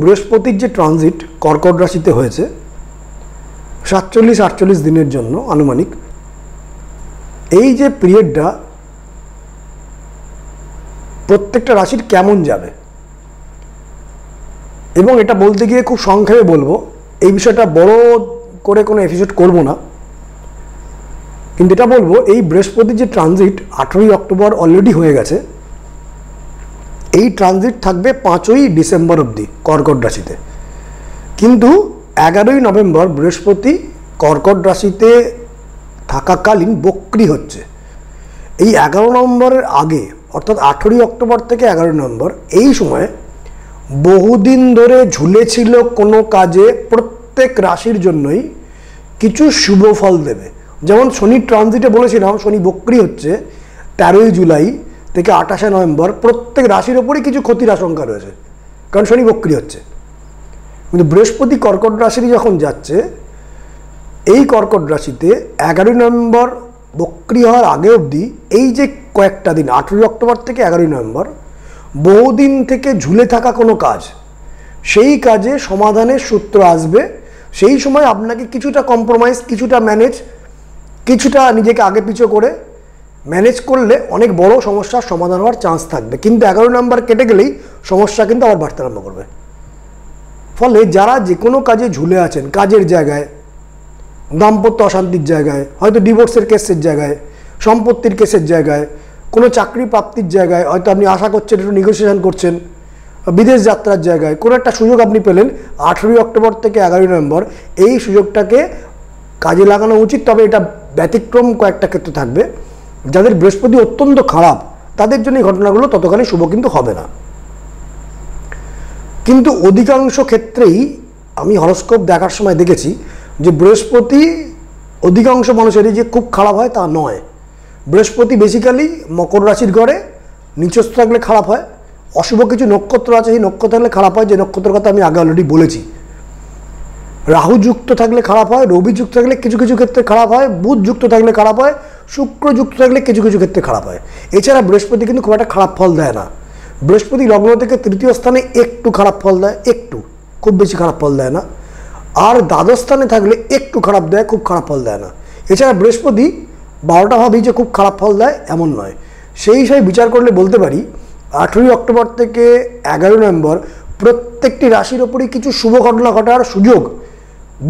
বৃহস্পতির যে ট্রানজিট কর্কট রাশিতে হয়েছে 47-48 দিনের জন্য আনুমানিক, এই যে পিরিয়ডটা প্রত্যেকটা রাশির কেমন যাবে, এবং এটা বলতে গিয়ে খুব সংক্ষেপে বলবো, এই বিষয়টা বড় করে কোনো এপিসোড করব না, কিন্তু এটা বলবো এই বৃহস্পতির যে ট্রানজিট 18ই অক্টোবর অলরেডি হয়ে গেছে, এই ট্রানজিট থাকবে 5ই ডিসেম্বর অবধি কর্কট রাশিতে। কিন্তু 11ই নভেম্বর বৃহস্পতি কর্কট রাশিতে থাকাকালীন বক্রি হচ্ছে। এই 11 নভেম্বরের আগে অর্থাৎ 18ই অক্টোবর থেকে 11ই নভেম্বর এই সময় বহুদিন ধরে ঝুলেছিল কোনো কাজে প্রত্যেক রাশির জন্যই কিছু শুভ ফল দেবে। যেমন শনির ট্রানজিটে বলেছিলাম শনি বক্রি হচ্ছে 13ই জুলাই থেকে 28শে নভেম্বর, প্রত্যেক রাশির ওপরই কিছু ক্ষতির আশঙ্কা রয়েছে, কারণ শনি বক্রি হচ্ছে। কিন্তু বৃহস্পতি কর্কট রাশিরই যখন যাচ্ছে, এই কর্কট রাশিতে 11ই নভেম্বর বক্রি হওয়ার আগে অবধি এই যে কয়েকটা দিন 18ই অক্টোবর থেকে 11ই নভেম্বর বহুদিন থেকে ঝুলে থাকা কোনো কাজ, সেই কাজে সমাধানের সূত্র আসবে। সেই সময় আপনাকে কিছুটা কম্প্রোমাইজ, কিছুটা ম্যানেজ, কিছুটা নিজেকে আগে পিছু করে ম্যানেজ করলে অনেক বড় সমস্যার সমাধান হওয়ার চান্স থাকবে। কিন্তু 11 নম্বর কেটে গেলেই সমস্যা কিন্তু আবার বাড়তে আরম্ভ করবে। ফলে যারা যে কোনো কাজে ঝুলে আছেন, কাজের জায়গায়, দাম্পত্য অশান্তির জায়গায়, হয়তো ডিভোর্সের কেসের জায়গায়, সম্পত্তির কেসের জায়গায়, কোনো চাকরি প্রাপ্তির জায়গায় হয়তো আপনি আশা করছেন, একটু নেগোসিয়েশন করছেন, বিদেশ যাত্রার জায়গায় কোনো একটা সুযোগ আপনি পেলেন 18ই অক্টোবর থেকে 11ই নভেম্বর, এই সুযোগটাকে কাজে লাগানো উচিত। তবে এটা ব্যতিক্রম কয়েকটা ক্ষেত্রে থাকবে। যাদের বৃহস্পতি অত্যন্ত খারাপ তাদের জন্য এই ঘটনাগুলো ততখানি শুভ কিন্তু হবে না। কিন্তু অধিকাংশ ক্ষেত্রেই আমি হরস্কোপ দেখার সময় দেখেছি যে বৃহস্পতি অধিকাংশ মানুষেরই যে খুব খারাপ হয় তা নয়। বৃহস্পতি বেসিক্যালি মকর রাশির ঘরে নিচস্থ থাকলে খারাপ হয়, অশুভ কিছু নক্ষত্র আছে সেই নক্ষত্র থাকলে খারাপ হয়, যে নক্ষত্রের কথা আমি আগে অলরেডি বলেছি। রাহু যুক্ত থাকলে খারাপ হয়, রবি যুক্ত থাকলে কিছু কিছু ক্ষেত্রে খারাপ হয়, বুধ যুক্ত থাকলে খারাপ হয়, শুক্র যুক্ত থাকলে কিছু কিছু ক্ষেত্রে খারাপ হয়। এছাড়া বৃহস্পতি কিন্তু খুব একটা খারাপ ফল দেয় না। বৃহস্পতি লগ্ন থেকে 3য় স্থানে একটু খারাপ ফল দেয়, একটু, খুব বেশি খারাপ ফল দেয় না। আর দ্বাদশ স্থানে থাকলে একটু খারাপ দেয়, খুব খারাপ ফল দেয় না। এছাড়া বৃহস্পতি 12টা ভাবেই যে খুব খারাপ ফল দেয় এমন নয়। সেই হিসাবে বিচার করলে বলতে পারি 18ই অক্টোবর থেকে 11ই নভেম্বর প্রত্যেকটি রাশির ওপরই কিছু শুভ ঘটনা ঘটার সুযোগ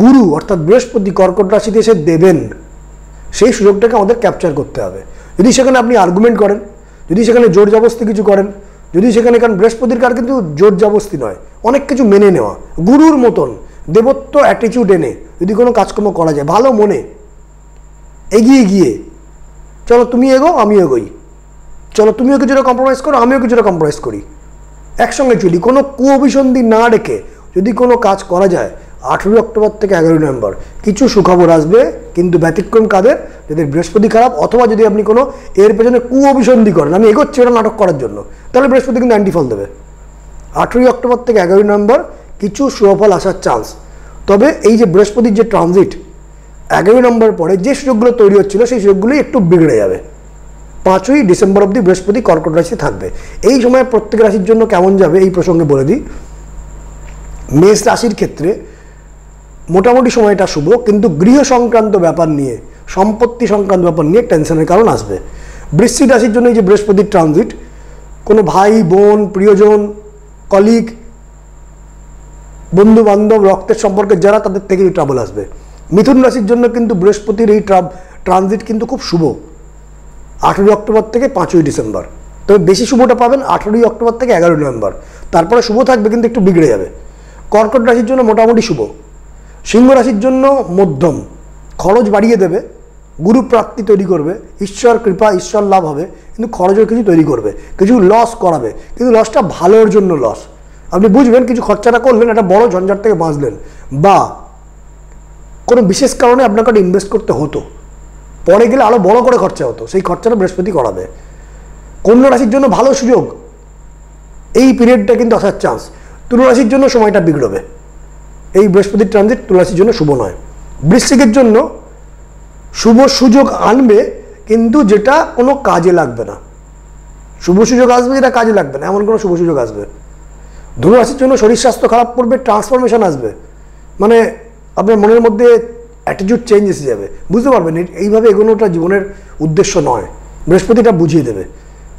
গুরু অর্থাৎ বৃহস্পতি কর্কট রাশিতে এসে দেবেন। সেই সুযোগটাকে আমাদের ক্যাপচার করতে হবে। যদি সেখানে আপনি আর্গুমেন্ট করেন, যদি সেখানে জোর জবস্তি কিছু করেন, যদি সেখানে, কারণ বৃহস্পতির কার কিন্তু জোর জবস্তি নয়, অনেক কিছু মেনে নেওয়া, গুরুর মতন দেবত্ব অ্যাটিটিউড এনে যদি কোনো কাজকর্ম করা যায় ভালো মনে, এগিয়ে গিয়ে চলো তুমি এগো আমি এগোই, চলো তুমিও কিছুটা কম্প্রোমাইজ করো আমিও কিছুটা কম্প্রোমাইজ করি, একসঙ্গে চলি, কোনো কুঅভিসন্ধি না রেখে যদি কোনো কাজ করা যায় 18ই অক্টোবর থেকে 11ই নভেম্বর কিছু সুখবর আসবে। কিন্তু ব্যতিক্রম কাদের, যাদের বৃহস্পতি খারাপ, অথবা যদি আপনি কোনো এর পেছনে কুঅভিসন্ধি করেন, আমি এগোচ্ছি ওটা নাটক করার জন্য, তাহলে বৃহস্পতি কিন্তু অ্যান্টিফল দেবে। 18ই অক্টোবর থেকে 11ই নভেম্বর কিছু শুভফল আসার চান্স। তবে এই যে বৃহস্পতির যে ট্রানজিট 11ই নভেম্বরের পরে যে সুযোগগুলো তৈরি হচ্ছিল সেই সুযোগগুলোই একটু বিগড়ে যাবে। 5ই ডিসেম্বর অবধি বৃহস্পতি কর্কট রাশি থাকবে। এই সময় প্রত্যেক রাশির জন্য কেমন যাবে এই প্রসঙ্গে বলে দিই। মেষ রাশির ক্ষেত্রে মোটামুটি সময়টা শুভ, কিন্তু গৃহ সংক্রান্ত ব্যাপার নিয়ে, সম্পত্তি সংক্রান্ত ব্যাপার নিয়ে টেনশনের কারণ আসবে। বৃশ্চিক রাশির জন্য এই যে বৃহস্পতির ট্রানজিট, কোনো ভাই বোন, প্রিয়জন, কলিগ, বন্ধু বান্ধব, রক্তের সম্পর্কে যারা, তাদের থেকে ট্রাবল আসবে। মিথুন রাশির জন্য কিন্তু বৃহস্পতির এই ট্রানজিট কিন্তু খুব শুভ 18ই অক্টোবর থেকে 5ই ডিসেম্বর। তবে বেশি শুভটা পাবেন 18ই অক্টোবর থেকে 11ই নভেম্বর, তারপরে শুভ থাকবে কিন্তু একটু বিগড়ে যাবে। কর্কট রাশির জন্য মোটামুটি শুভ। সিংহ রাশির জন্য মধ্যম, খরচ বাড়িয়ে দেবে, গুরু প্রাপ্তি তৈরি করবে, ঈশ্বর কৃপা, ঈশ্বর লাভ হবে, কিন্তু খরচও কিছু তৈরি করবে, কিছু লস করাবে, কিন্তু লসটা ভালোর জন্য লস। আপনি বুঝবেন কিছু খরচাটা করলেন, একটা বড় ঝঞ্ঝাট থেকে বাঁচলেন, বা কোনো বিশেষ কারণে আপনাকে একটা ইনভেস্ট করতে হতো, পরে গেলে আরও বড় করে খরচা হতো, সেই খরচাটা বৃহস্পতি করাবে। কন্যা রাশির জন্য ভালো সুযোগ, এই পিরিয়ডটা কিন্তু আসার চান্স। তুলা রাশির জন্য সময়টা বিগড়বে, এই বৃহস্পতির ট্রানজিট তুলা রাশির জন্য শুভ নয়। বৃশ্চিকের জন্য শুভ সুযোগ আনবে, কিন্তু যেটা কোনো কাজে লাগবে না। শুভ সুযোগ আসবে যেটা কাজে লাগবে না, এমন কোনো শুভ সুযোগ আসবে। ধনুরাশির জন্য শরীর স্বাস্থ্য খারাপ পড়বে, ট্রান্সফরমেশন আসবে, মানে আপনার মনের মধ্যে অ্যাটিটিউড চেঞ্জ এসে যাবে, বুঝতে পারবেন এইভাবে এগোনোটা জীবনের উদ্দেশ্য নয়। বৃহস্পতিটা বুঝিয়ে দেবে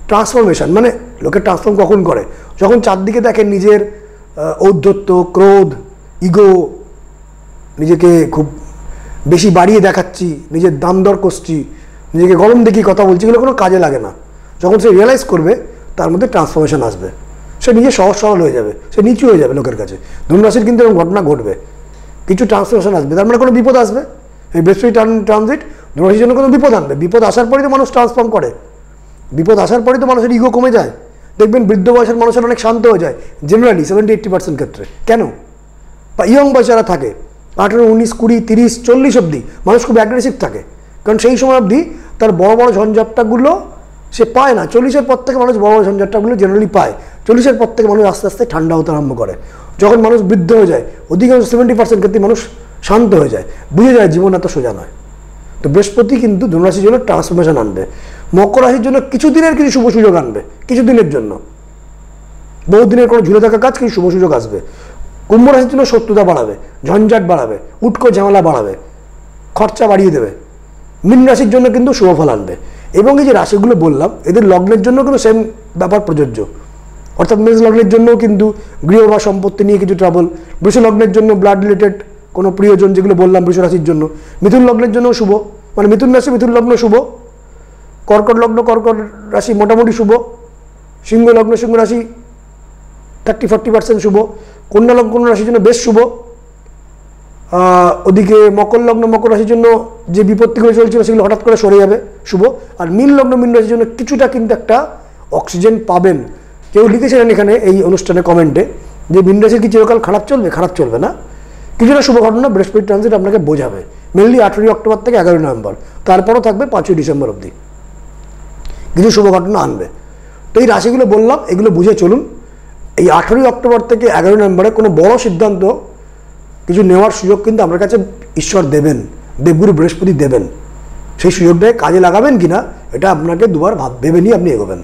ট্রান্সফরমেশন মানে লোকে ট্রান্সফর্ম কখন করে, যখন চারদিকে দেখেন নিজের ঔদ্ধত্য, ক্রোধ, ইগো, নিজেকে খুব বেশি বাড়িয়ে দেখাচ্ছি, নিজের দাম দর করছি, নিজেকে গরম দেখিয়ে কথা বলছি, এগুলো কোনো কাজে লাগে না। যখন সে রিয়েলাইজ করবে তার মধ্যে ট্রান্সফরমেশন আসবে, সে নিজে সহজ সরল হয়ে যাবে, সে নিচু হয়ে যাবে লোকের কাছে। ধনুরাশির কিন্তু এরকম ঘটনা ঘটবে, কিছু ট্রান্সফরমেশন আসবে, তার মানে কোনো বিপদ আসবে। এই বৃহস্পতি ট্রানজিট ধনুরাশির জন্য কোনো বিপদ আনবে, বিপদ আসার পরেই তো মানুষ ট্রান্সফর্ম করে, বিপদ আসার পরেই তো মানুষের ইগো কমে যায়। দেখবেন বৃদ্ধ বয়সের মানুষের অনেক শান্ত হয়ে যায় জেনারেলি 70-80% ক্ষেত্রে। কেন? বা ইয়ং বয়স যারা থাকে 18, 19, 20, 30, 40 অবধি মানুষ খুব অ্যাগ্রেসিভ থাকে, কারণ সেই সময় অবধি তার বড় বড় ঝঞ্ঝাটটাগুলো সে পায় না। 40-এর পর থেকে মানুষ বড় বড় ঝঞ্ঝাটটাগুলো জেনারেলি পায়। 40-এর পর থেকে মানুষ আস্তে আস্তে ঠান্ডা হতে আরম্ভ করে। যখন মানুষ বৃদ্ধ হয়ে যায় অধিকাংশ 70% ক্ষেত্রে মানুষ শান্ত হয়ে যায়, বুঝে যায় জীবন এত সোজা নয়। তো বৃহস্পতি কিন্তু ধনুরাশির জন্য ট্রান্সফরমেশন আনবে। মকর রাশির জন্য কিছুদিনের কিছু শুভ সুযোগ আনবে, কিছুদিনের জন্য, বহুদিনের কোনো ঝুলে থাকা কাজ কিছু শুভ সুযোগ আসবে। কুম্ভ রাশির জন্য শত্রুতা বাড়াবে, ঝঞ্ঝাট বাড়াবে, উটকো ঝামেলা বাড়াবে, খরচা বাড়িয়ে দেবে। মীন রাশির জন্য কিন্তু শুভফল আনবে। এবং এই যে রাশিগুলো বললাম এদের লগ্নের জন্য কিন্তু সেম ব্যাপার প্রযোজ্য, অর্থাৎ মেষ লগ্নের জন্যও কিন্তু গৃহ বা সম্পত্তি নিয়ে কিছু ট্রাবল, বৃষ লগ্নের জন্য ব্লাড রিলেটেড কোনো প্রিয়জন যেগুলো বললাম বৃষ রাশির জন্য, মিথুন লগ্নের জন্য শুভ, মানে মিথুন রাশি মিথুন লগ্ন শুভ, কর্কট লগ্ন কর্কট রাশি মোটামুটি শুভ, সিংহ লগ্ন সিংহ রাশি 30-40% শুভ, কন্যা লগ্ন রাশির জন্য বেশ শুভ। ওদিকে মকর লগ্ন মকর রাশির জন্য যে বিপত্তিগুলো চলছিল সেগুলো হঠাৎ করে সরে যাবে, শুভ। আর মীন লগ্ন মীন রাশির জন্য কিছুটা কিন্তু একটা অক্সিজেন পাবেন। কেউ লিখেছিলেন এখানে এই অনুষ্ঠানে কমেন্টে যে মীন রাশির কি চিরকাল খারাপ চলবে? খারাপ চলবে না, কিছুটা শুভ ঘটনা বৃহস্পতি ট্রানজিট আপনাকে বোঝাবে। মেনলি 18 অক্টোবর থেকে 11 নভেম্বর, তারপরও থাকবে 5 ডিসেম্বর অবধি, কিছু শুভ ঘটনা আনবে। তো এই রাশিগুলো বললাম, এগুলো বুঝে চলুন। এই 18 অক্টোবর থেকে 11 নভেম্বরে কোনো বড় সিদ্ধান্ত কিছু নেওয়ার সুযোগ কিন্তু আপনার কাছে ঈশ্বর দেবেন, দেবগুরু বৃহস্পতি দেবেন। সেই সুযোগটাকে কাজে লাগাবেন কিনা এটা আপনাকে দুবার ভেবে নিয়ে আপনি এগোবেন।